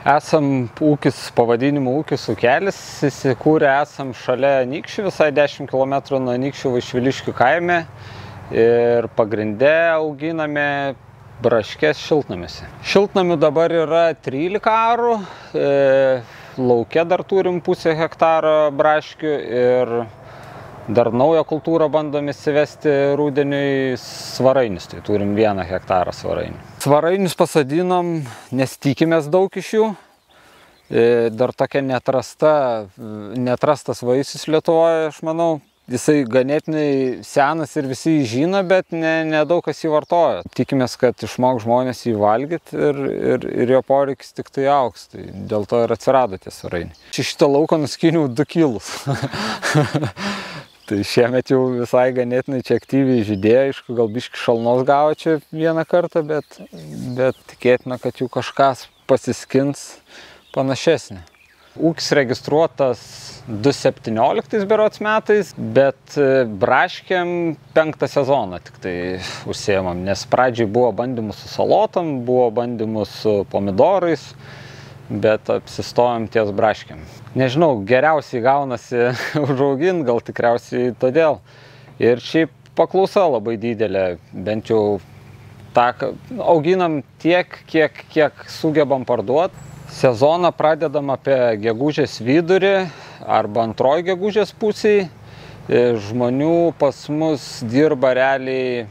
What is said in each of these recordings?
Esam ūkis, pavadinimu ūkis Ukelis, įsikūrę esam šalia Anykščių, visai 10 km nuo Anykščių Vaišviliškių kaime ir pagrinde auginame braškes šiltnamiuose. Šiltnamių dabar yra 13 arų, lauke dar turim pusę hektaro braškių ir dar naują kultūrą bandom įsivesti rudeniui svarainius, tai turim 1 hektarą svarainių. Svarainius pasodinom, nes tikimės daug iš jų. Dar tokia netrastas vaisius Lietuvoje, aš manau. Jisai ganėtinai senas ir visi jį žino, bet nedaug kas jį vartoja. Tikimės, kad išmok žmonės jį valgyti ir jo poreikis tik tai augs. Tai dėl to ir atsirado tie svarainiai. Šitą lauką nuskyniau 2 kilus. Tai šiemet jau visai ganėtinai čia aktyviai žydėjo, aišku, gal biškį šalnos gavo čia 1 kartą, bet tikėtina, kad jų kažkas pasiskins panašesnį. Ūkis registruotas 2017 berods metais, bet braškėm 5 sezoną tik tai užsiėmam, nes pradžiai buvo bandymų su salotom, buvo bandymų su pomidorais, bet apsistojom ties braškėm. Nežinau, geriausiai gaunasi užauginti, gal tikriausiai todėl. Ir šiaip paklausa labai didelė, bent jau auginam tiek, kiek sugebam parduoti. Sezoną pradedam apie gegužės vidurį arba antroji gegužės pusėje. Žmonių pas mus dirba realiai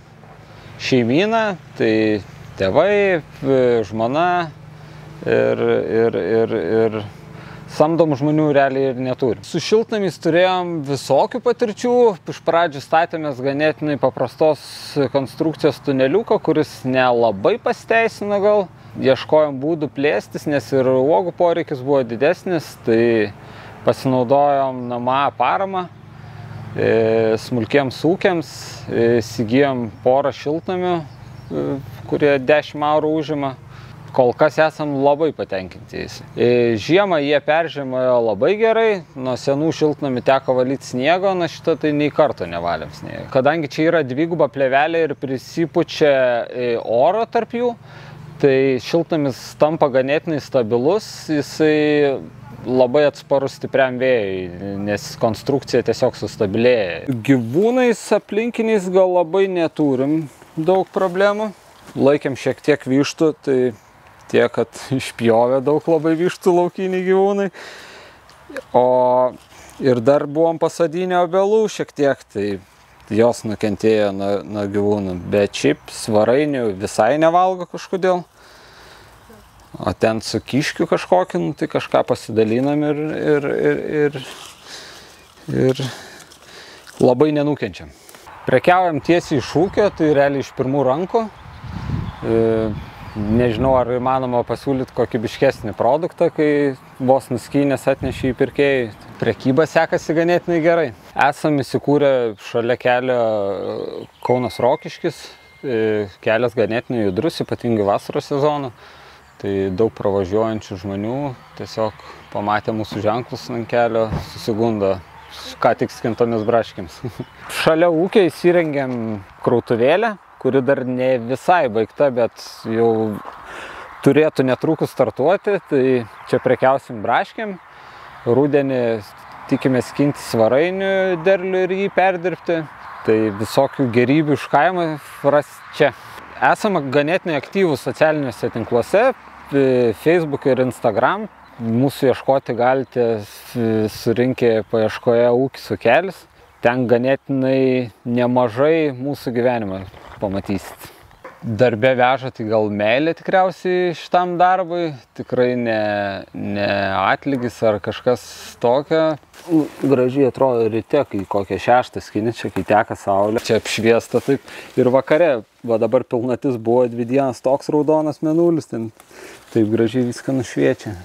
šeimyna, tai tėvai, žmona ir samdom žmonių realiai ir neturim. Su šiltnamiais turėjom visokių patirčių. Iš pradžių statėmės ganėtinai paprastos konstrukcijos tuneliuką, kuris nelabai pasiteisino gal. Ieškojom būdų plėstis, nes ir uogų poreikis buvo didesnis, tai pasinaudojom NAMA paramą smulkiems ūkiams, įsigijom porą šiltnamių, kurie 10 arų užima. Kol kas esam labai patenkinti jais. Žiemą jie peržiemojo labai gerai, nuo senų šiltnamių teko valyti sniego, na šitą tai nei karto nevalėm sniego. Kadangi čia yra 2 plėvelė ir prisipučia oro tarp jų, tai šiltnamis tampa ganėtinai stabilus, jisai labai atsparus stipriam vėjui, nes konstrukcija tiesiog sustabilėja. Gyvūnais aplinkiniais gal labai neturim daug problemų. Laikėm šiek tiek vištų, tai tiek, kad išpjovė daug labai vištų laukiniai gyvūnai. Ir dar buvom pasodinę obelų šiek tiek, tai jos nukentėjo nuo gyvūnų, bet šiaip svarainių visai nevalgo kažkodėl. O ten su kiškiu kažkokiu, tai kažką pasidalinam ir labai nenukenčiam. Prekiaujam tiesiai iš ūkio, tai realiai iš pirmų rankų. Nežinau, ar įmanoma pasiūlyti kokybiškesnį produktą, kai vos nuskynės atnešė į pirkėjai. Prekyba sekasi ganėtinai gerai. Esam įsikūrę šalia kelio Kaunas-Rokiškis. Kelias ganėtinai judrus, ypatingai vasaros sezoną. Tai daug pravažiuojančių žmonių tiesiog pamatė mūsų ženklus ant kelio, susigundo, ką tik skintomis braškėms. Šalia ūkio įsirengėm krautuvėlę, kuri dar ne visai baigta, bet jau turėtų netrukus startuoti. Tai čia prekiausim braškėm. Rudenį tikimės skinti svarainių derlių ir jį perdirbti. Tai visokių gerybių iš kaimo ras čia. Esame ganėtinai aktyvūs socialiniuose tinkluose, Facebook ir Instagram. Mūsų ieškoti galite surinkę paieškoje ūkis Ukelis. Ten ganėtinai nemažai mūsų gyvenimą pamatysit. Darbe veža tai gal meilė tikriausiai šitam darbui, tikrai ne atlygis ar kažkas tokio. Gražiai atrodo ryte, kai kokią 6 skini, čia kai teka saulė. Čia apšviesta taip ir vakare, va dabar pilnatis buvo 2 dienas toks raudonas mėnulis, ten taip gražiai viską nušviečia.